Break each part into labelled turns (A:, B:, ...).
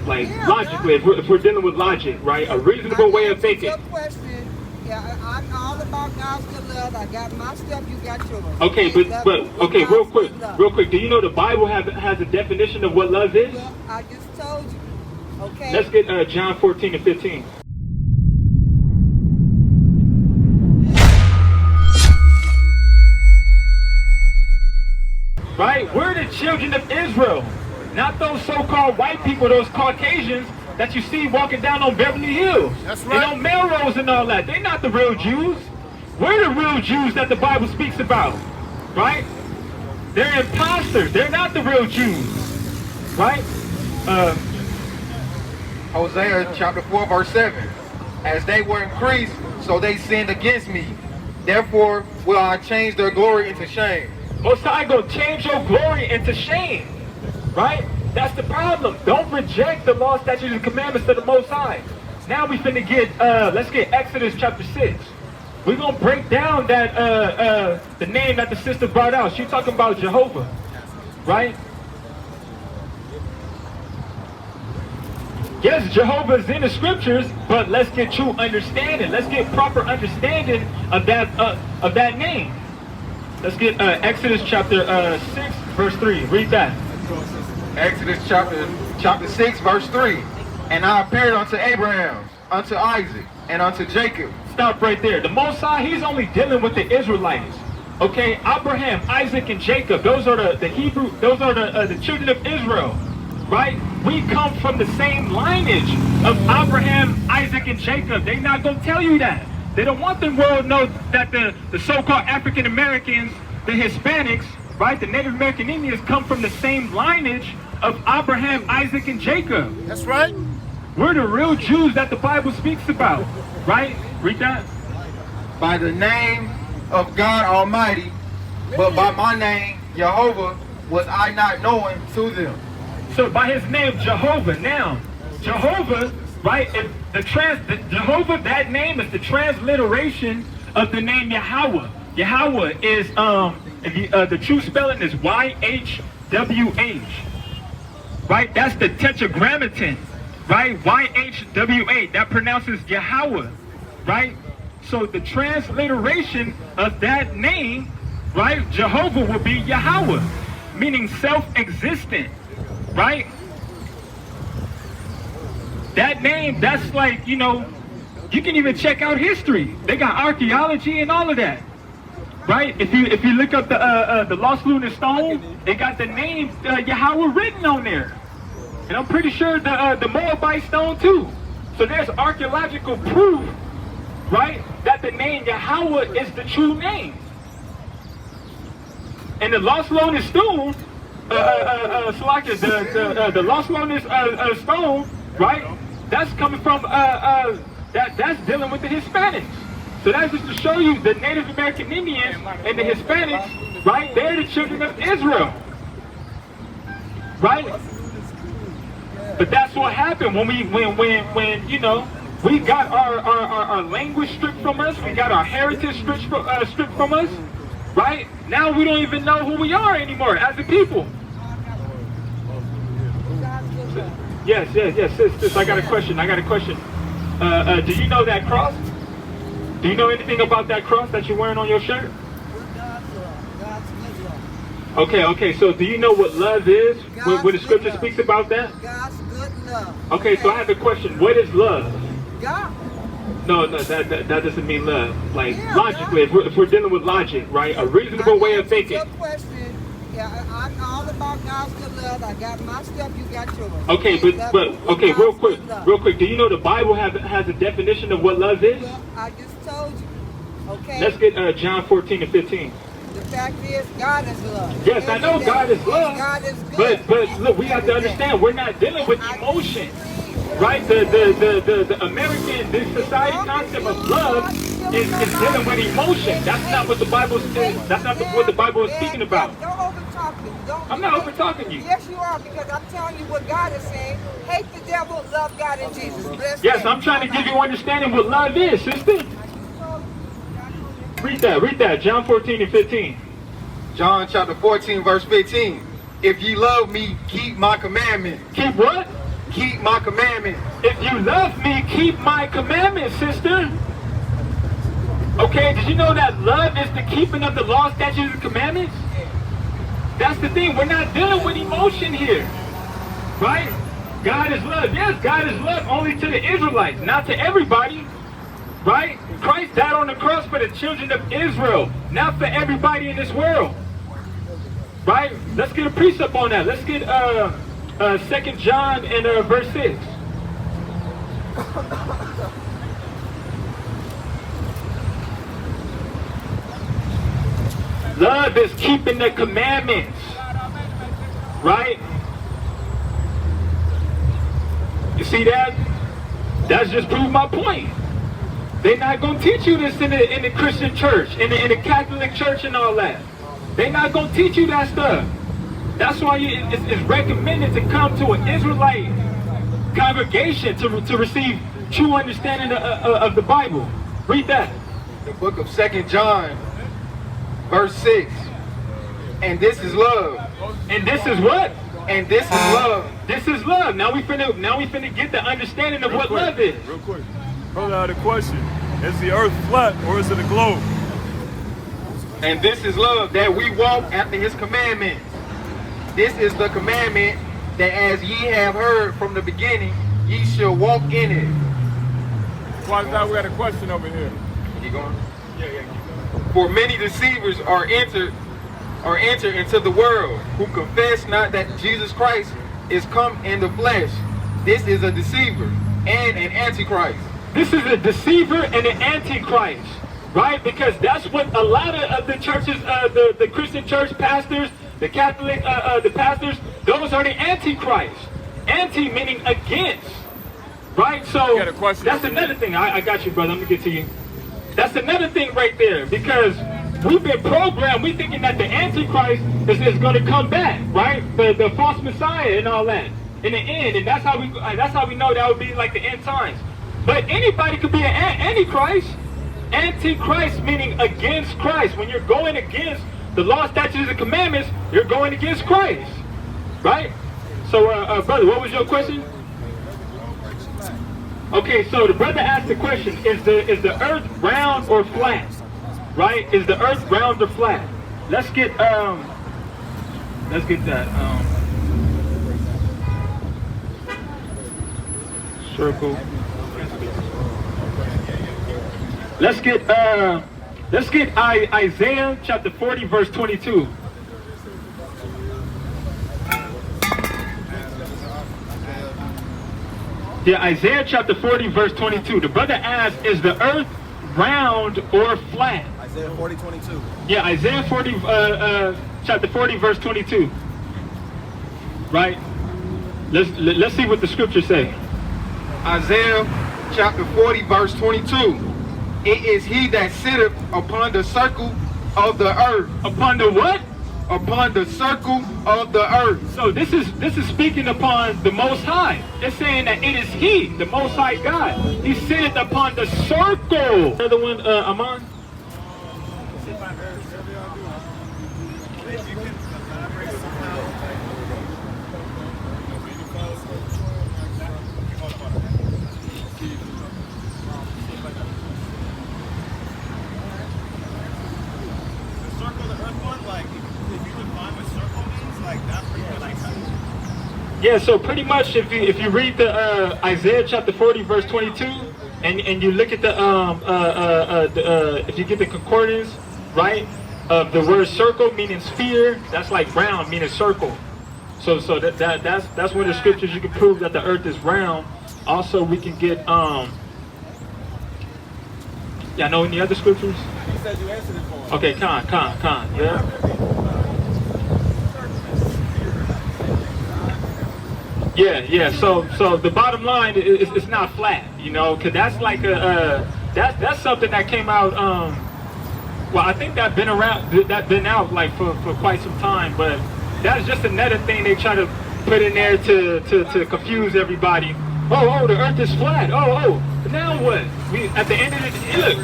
A: Like, logically, if we're dealing with logic, right? A reasonable way of thinking.
B: Good question. Yeah, I'm all about God's good love. I got my stuff, you got yours.
A: Okay, okay, real quick. Do you know the Bible has a definition of what love is?
B: Well, I just told you. Okay.
A: Let's get John 14 and 15. Right? We're the children of Israel, not those so-called white people, those Caucasians that you see walking down on Beverly Hills.
C: That's right.
A: And on Melrose and all that. They're not the real Jews. We're the real Jews that the Bible speaks about. Right? They're imposters. They're not the real Jews. Right?
C: Hosea chapter 4 verse 7. As they were increased, so they sinned against me. Therefore will I change their glory into shame.
A: Most High gonna change your glory into shame. Right? That's the problem. Don't reject the law, statutes, and commandments of the Most High. Now we finna get, let's get Exodus chapter 6. We're gonna break down that, the name that the sister brought out. She's talking about Jehovah. Right? Yes, Jehovah is in the scriptures, but let's get true understanding. Let's get proper understanding of that name. Let's get Exodus chapter 6, verse 3. Read that.
C: Exodus chapter 6 verse 3. And I appeared unto Abraham, unto Isaac, and unto Jacob.
A: Stop right there. The Most High, he's only dealing with the Israelites. Okay, Abraham, Isaac, and Jacob, those are the Hebrew, those are the children of Israel. Right? We come from the same lineage of Abraham, Isaac, and Jacob. They're not going to tell you that. They don't want the world to know that the so-called African Americans, the Hispanics, right, the Native American Indians come from the same lineage of Abraham, Isaac, and Jacob.
C: That's right.
A: We're the real Jews that the Bible speaks about, right? Read that.
C: By the name of God Almighty, but by my name, Jehovah, was I not known to them.
A: So by his name, Jehovah. Now, Jehovah, right? If Jehovah, that name is the transliteration of the name Yahweh. Yahweh is the true spelling is YHWH. Right? That's the tetragrammaton. Right? YHWH. That pronounces Yahweh. Right? So the transliteration of that name, right? Jehovah will be Yahweh, meaning self-existent. Right? That name, that's like, you know, you can even check out history. They got archaeology and all of that. Right? If you look up the Lost Lunar Stone, they got the name Yahweh written on there. And I'm pretty sure the Moabite stone too. So there's archaeological proof, right, that the name Yahweh is the true name. And the Lost Lunar Stone, the Lost Lunar Stone, right, that's coming from, that's dealing with the Hispanics. So that's just to show you the Native American Indians and the Hispanics, right, they're the children of Israel. Right? But that's what happened when you know, we got our language stripped from us, we got our heritage stripped from us, right? Now we don't even know who we are anymore as a people. Yes, sis, I got a question. Do you know that cross? Do you know anything about that cross that you're wearing on your shirt? Okay, so do you know what love is? When the scripture speaks about that?
B: God's good love.
A: Okay, so I have a question. What is love?
B: God.
A: No, that doesn't mean love. Like, logically, if we're dealing with logic, right? A reasonable way of thinking.
B: Good question. Yeah, I'm all about God's good love. I got my stuff, you got yours.
A: Okay, okay, real quick. Do you know the Bible has a definition of what love is?
B: Well, I just told you. Okay.
A: Let's get John 14 and 15.
B: The fact is, God is love.
A: Yes, I know God is love.
B: God is good.
A: But look, we have to understand we're not dealing with emotions. Right? The American, this society concept of love is dealing with emotion. That's not what the Bible says. That's not what the Bible is speaking about.
B: Don't overtalk me.
A: I'm not overtalking you.
B: Yes, you are, because I'm telling you what God is saying. Hate the devil, love God and Jesus.
A: Yes, I'm trying to give you understanding what love is, sister. Read that. John 14 and 15.
C: John chapter 14 verse 15. If ye love me, keep my commandments.
A: Keep what?
C: keep my commandments.
A: If you love me, keep my commandments, sister. Okay, did you know that love is the keeping of the law, statutes, and commandments? That's the thing. We're not dealing with emotion here, right? God is love. Yes, God is love only to the Israelites, not to everybody, right? Christ died on the cross for the children of Israel, not for everybody in this world, right? Let's get a precept on that. Let's get 2 John and verse 6. Love is keeping the commandments, right? You see that? That's just proved my point. They're not going to teach you this in the Christian church, in the Catholic church and all that. They're not going to teach you that stuff. That's why it's recommended to come to an Israelite congregation to receive true understanding of the Bible. Read that.
C: The book of 2 John, verse 6. And this is love.
A: And this is what?
C: And this is love.
A: This is love. Now we finna get the understanding of what love is.
D: Real quick. Brother, I had a question. Is the earth flat or is it a globe?
C: And this is love, that we walk after his commandments. This is the commandment, that as ye have heard from the beginning, ye shall walk in it.
D: Why is that? We had a question over here.
C: Keep going.
D: Yeah, keep going.
C: For many deceivers are entered into the world, who confess not that Jesus Christ is come in the flesh. This is a deceiver and an antichrist.
A: This is a deceiver and an antichrist, right? Because that's what a lot of the churches, the Christian church pastors, the Catholic, the pastors, those are the antichrists. Anti meaning against, right? So that's another thing. I got you, brother. I'm gonna get to you. That's another thing right there, because we've been programmed. We thinking that the antichrist is going to come back, right? The false messiah and all that in the end, and that's how we know that would be like the end times. But anybody could be an antichrist. Antichrist meaning against Christ. When you're going against the law, statutes, and commandments, you're going against Christ, right? So, brother, what was your question? Okay, so the brother asked the question: Is the earth round or flat? Right? Is the earth round or flat? Let's get that. Circle. Let's get Isaiah chapter 40 verse 22. Yeah, Isaiah chapter 40 verse 22. The brother asked, is the earth round or flat?
E: Isaiah 40:22.
A: Yeah, Isaiah 40 chapter 40 verse 22. Right? Let's see what the scriptures say.
C: Isaiah chapter 40 verse 22. It is he that sitteth upon the circle of the earth.
A: Upon the what?
C: Upon the circle of the earth.
A: So this is speaking upon the Most High. It's saying that it is He, the Most High God. He sitteth upon the circle. Another one, Aman. Yeah, so pretty much if you read the Isaiah chapter 40 verse 22 and you look at the if you get the concordance, right, of the word circle meaning sphere, that's like round meaning circle. So that's one of the scriptures you can prove that the earth is round. Also we can get y'all know any other scriptures?
E: You said you answered it for him.
A: Okay, con, yeah. Yeah. So the bottom line is it's not flat, you know, because that's like that's something that came out. Well, I think that's been out like for quite some time, but that's just another thing they try to put in there to confuse everybody. Oh, the earth is flat. Oh, now what? At the end of the day, look,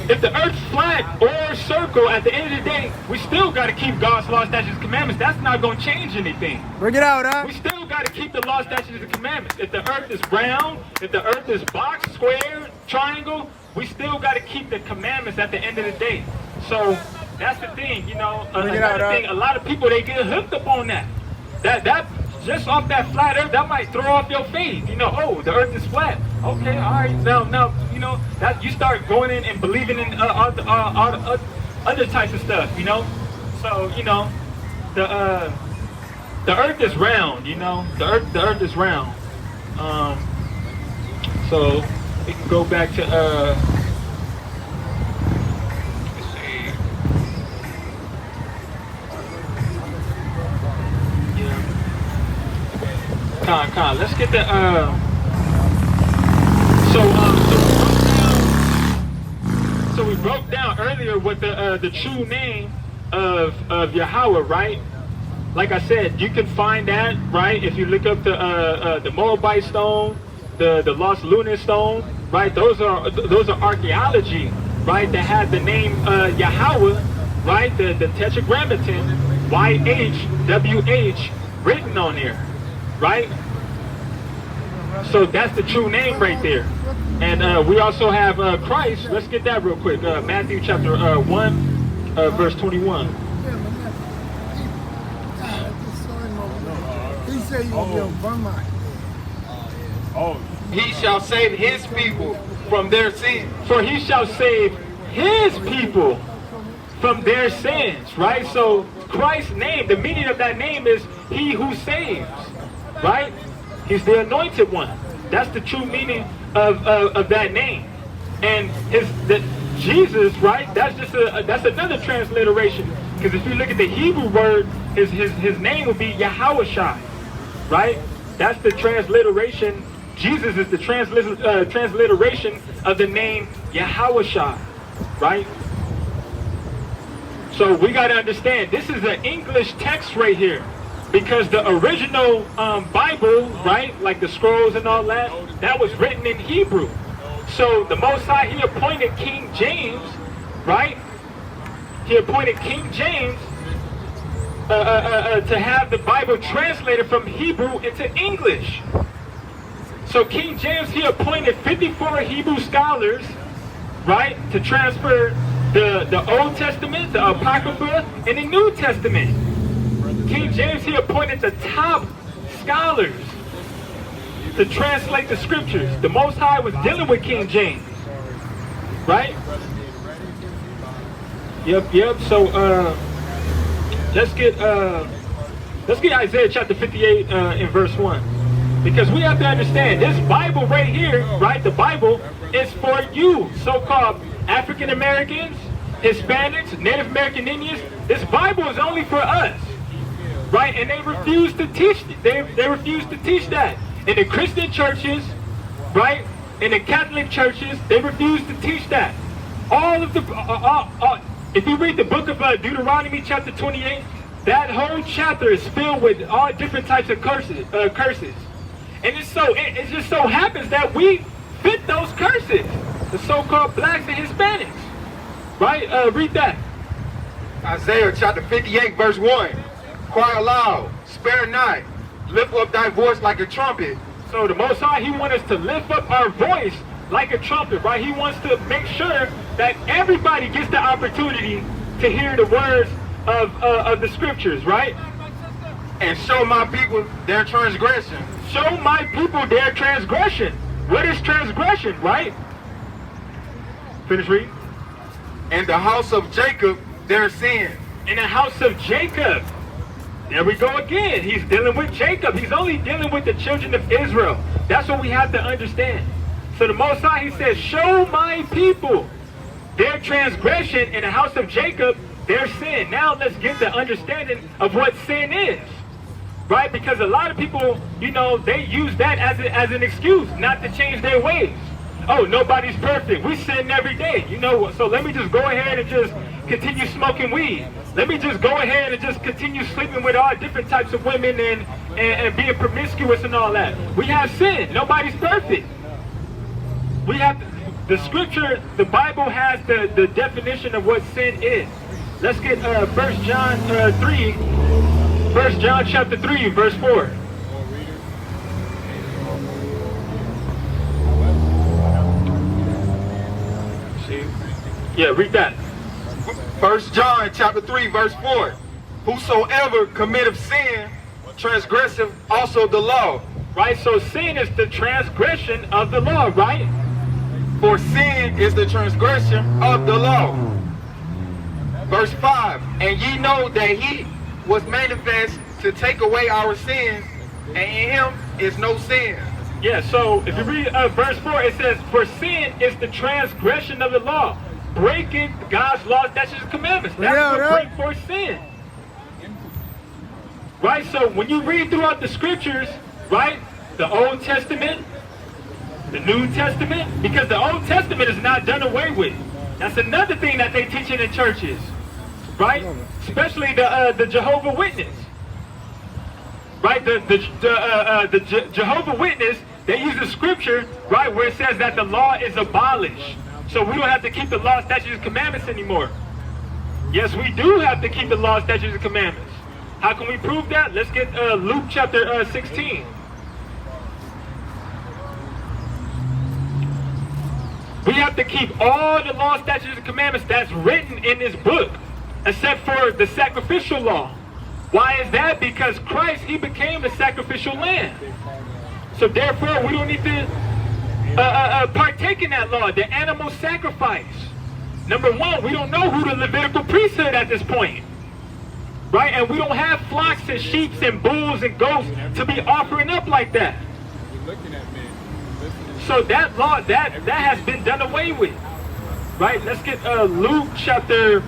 A: if the earth's flat or circle, at the end of the day, we still got to keep God's law, statutes, commandments. That's not going to change anything.
E: Bring it out, huh?
A: We still got to keep the law, statutes, and commandments. If the earth is round, if the earth is box, square, triangle, we still got to keep the commandments at the end of the day. So that's the thing, you know. Another thing, a lot of people, they get hooked up on that. That just off that flat earth, that might throw off your faith. You know, oh, the earth is flat. Okay, all right, now, you know, that you start going in and believing in all the other types of stuff, you know. So, you know, the earth is round, you know. The earth is round. So we can go back to let's see. Yeah. Con. Let's get the so we broke down earlier what the true name of Yahweh, right? Like I said, you can find that, right, if you look up the Moabite stone, the Lost Lunar stone, right? Those are archaeology, right, that had the name Yahweh, right, the Tetragrammaton, YHWH written on there, right? So that's the true name right there. And we also have Christ. Let's get that real quick. Matthew chapter 1, verse 21.
C: He shall save his people from their sins.
A: For he shall save his people from their sins, right? So Christ's name, the meaning of that name is he who saves, right? He's the anointed one. That's the true meaning of that name. And Jesus, right? That's just that's another transliteration. Because if you look at the Hebrew word, his name would be Yahushua, right? That's the transliteration. Jesus is the transliteration of the name Yahushua, right? So we got to understand, this is an English text right here. Because the original Bible, right, like the scrolls and all that, that was written in Hebrew. So the Most High, he appointed King James, right? He appointed King James to have the Bible translated from Hebrew into English. So King James, he appointed 54 Hebrew scholars, right, to transfer the Old Testament, the Apocrypha, and the New Testament. King James, he appointed the top scholars to translate the scriptures. The Most High was dealing with King James, right? Yep. So let's get Isaiah chapter 58 in verse 1, because we have to understand this Bible right here, right? The Bible is for you, so-called African Americans, Hispanics, Native American Indians. This Bible is only for us. Right, and they refuse to teach. They refuse to teach that. In the Christian churches, right, in the Catholic churches, they refuse to teach that. All of the, if you read the book of Deuteronomy chapter 28, that whole chapter is filled with all different types of curses. And it just so happens that we fit those curses, the so-called blacks and Hispanics. Right? Read that.
C: Isaiah chapter 58, verse 1. Cry aloud, spare not, lift up thy voice like a trumpet.
A: So the Most High, he wants us to lift up our voice like a trumpet, right? He wants to make sure that everybody gets the opportunity to hear the words of the scriptures, right?
C: And show my people their transgression.
A: Show my people their transgression. What is transgression, right? Finish reading.
C: And the house of Jacob their sin.
A: In the house of Jacob. There we go again. He's dealing with Jacob. He's only dealing with the children of Israel. That's what we have to understand. So the Most High, he says, show my people their transgression, in the house of Jacob their sin. Now let's get the understanding of what sin is. Right? Because a lot of people, you know, they use that as an excuse not to change their ways. Oh, nobody's perfect. We sin every day. You know, so let me just go ahead and just continue smoking weed. Let me just go ahead and just continue sleeping with all different types of women and being promiscuous and all that. We have sin. Nobody's perfect. We have the scripture, the Bible has the definition of what sin is. Let's get 1 John chapter 3, verse 4. Yeah, read that.
C: 1 John chapter 3, verse 4. Whosoever committeth sin, transgresseth also the law.
A: Right, so sin is the transgression of the law, right?
C: For sin is the transgression of the law. Verse 5. And ye know that he was manifest to take away our sins, and in him is no sin.
A: Yeah, so if you read verse 4, it says, for sin is the transgression of the law, breaking God's laws, statutes, and commandments. That's what break for sin. Right, so when you read throughout the scriptures, right, the Old Testament, the New Testament, because the Old Testament is not done away with. That's another thing that they teach in churches, right? Especially the Jehovah Witness, right? The Jehovah Witness, they use the scripture, right, where it says that the law is abolished. So we don't have to keep the law, statutes, and commandments anymore. Yes, we do have to keep the law, statutes, and commandments. How can we prove that? Let's get Luke chapter 16. We have to keep all the law, statutes, and commandments that's written in this book, except for the sacrificial law. Why is that? Because Christ, he became the sacrificial lamb. So therefore, we don't need to partake in that law, the animal sacrifice. Number one, we don't know who the Levitical priesthood at this point. Right? And we don't have flocks and sheep and bulls and goats to be offering up like that. So that law, that has been done away with. Right? Let's get Luke chapter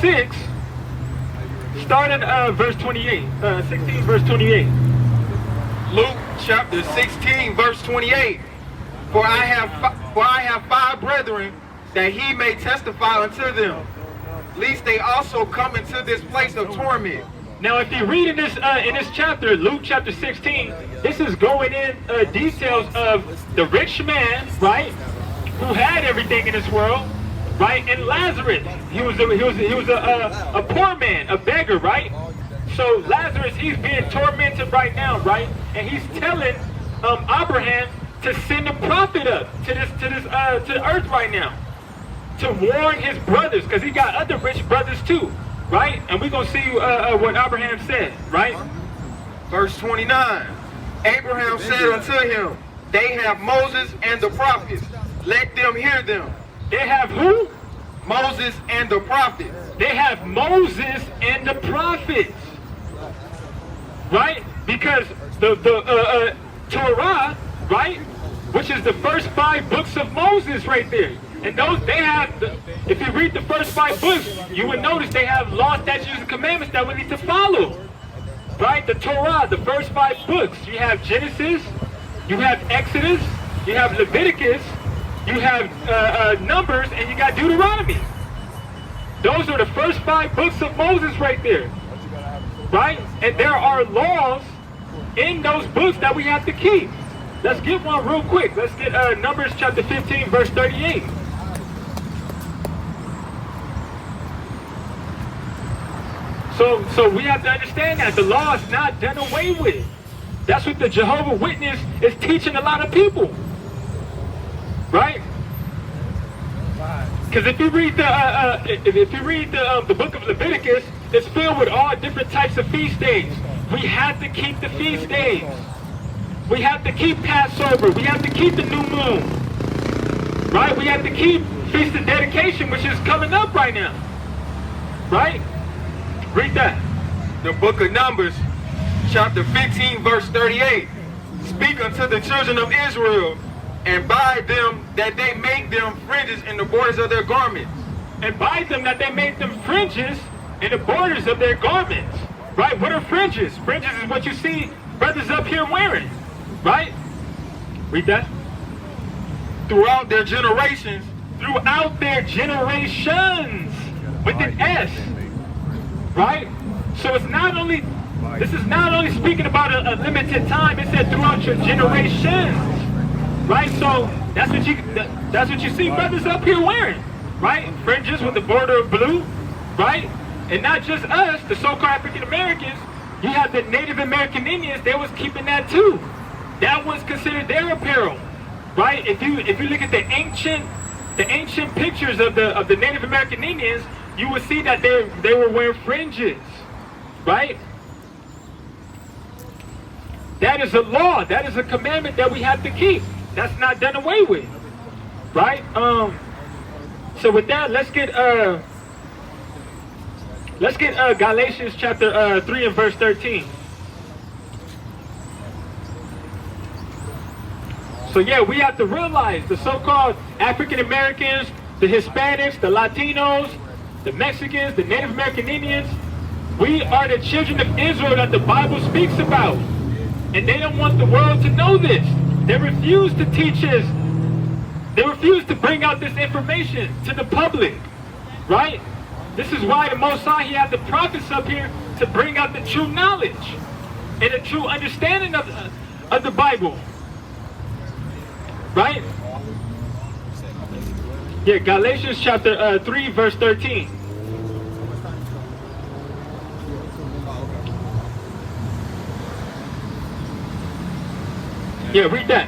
A: 6, starting verse 28. 16 verse 28.
C: Luke chapter 16, verse 28. For I have 5 brethren, that he may testify unto them, lest they also come into this place of torment.
A: Now, if you read in this chapter, Luke chapter 16, this is going in details of the rich man, right, who had everything in this world, right, and Lazarus. He was a poor man, a beggar, right? So Lazarus, he's being tormented right now, right, and he's telling Abraham to send a prophet up to the earth right now, to warn his brothers, because he got other rich brothers too, right? And we're going to see what Abraham said, right?
C: Verse 29. Abraham said unto him, they have Moses and the prophets. Let them hear them.
A: They have who?
C: Moses and the prophets.
A: They have Moses and the prophets, right? Because the Torah, right, which is the first 5 books of Moses right there. And those, they have, if you read the first 5 books, you would notice they have law, statutes, and commandments that we need to follow. Right? The Torah, the first 5 books. You have Genesis, you have Exodus, you have Leviticus, you have Numbers, and you got Deuteronomy. Those are the first 5 books of Moses right there. Right? And there are laws in those books that we have to keep. Let's get one real quick. Let's get Numbers chapter 15, verse 38. So we have to understand that the law is not done away with. That's what the Jehovah Witness is teaching a lot of people, right? Because if you read the book of Leviticus, it's filled with all different types of feast days. We have to keep the feast days. We have to keep Passover. We have to keep the new moon, right? We have to keep Feast of Dedication, which is coming up right now, right? Read that.
C: The book of Numbers, chapter 15, verse 38. Speak unto the children of Israel, and bind them that they make them fringes in the borders of their garments.
A: And bind them that they make them fringes in the borders of their garments. Right? What are fringes? Fringes is what you see brothers up here wearing. Right? Read that.
C: Throughout their generations.
A: Throughout their generations. With an S. Right? So it's not only, this is not only speaking about a limited time, it said throughout your generations. Right? So that's what you see brothers up here wearing. Right? Fringes with the border of blue. Right? And not just us, the so-called African Americans, you have the Native American Indians, they was keeping that too. That was considered their apparel. Right? If you look at the ancient the ancient pictures of the Native American Indians, you will see that they were wearing fringes, right? That is a law. That is a commandment that we have to keep. That's not done away with, right? So with that, let's get Galatians chapter 3 and verse 13. So yeah, we have to realize the so-called African Americans, the Hispanics, the Latinos, the Mexicans, the Native American Indians, we are the children of Israel that the Bible speaks about. And they don't want the world to know this. They refuse to teach us. They refuse to bring out this information to the public, right? This is why the Most High, He had the prophets up here to bring out the true knowledge and the true understanding of the Bible, right? Yeah, Galatians chapter 3, verse 13. Yeah, read that.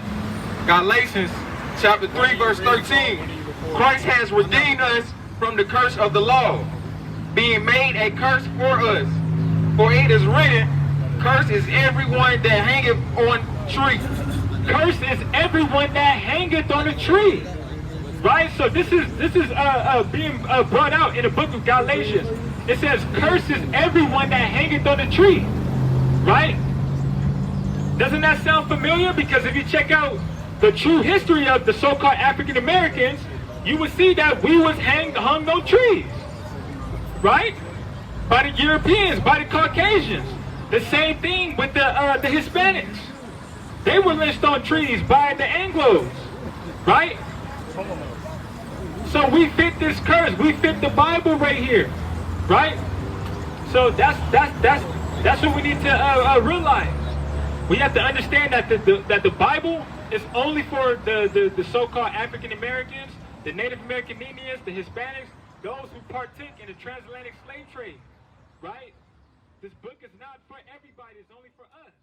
C: Galatians chapter 3, verse 13. Christ has redeemed us from the curse of the law, being made a curse for us. For it is written, cursed is everyone that hangeth on tree.
A: Cursed is everyone that hangeth on a tree. Right? So this is being brought out in the book of Galatians. It says, cursed is everyone that hangeth on a tree. Right? Doesn't that sound familiar? Because if you check out the true history of the so-called African Americans, you will see that we was hung on trees, right? By the Europeans, by the Caucasians. The same thing with the Hispanics. They were lynched on trees by the Anglos, right? So we fit this curse. We fit the Bible right here, right? So that's what we need to realize. We have to understand that the Bible is only for the so-called African Americans, the Native American Indians, the Hispanics, those who partake in the transatlantic slave trade, right? This book is not for everybody, it's only for us.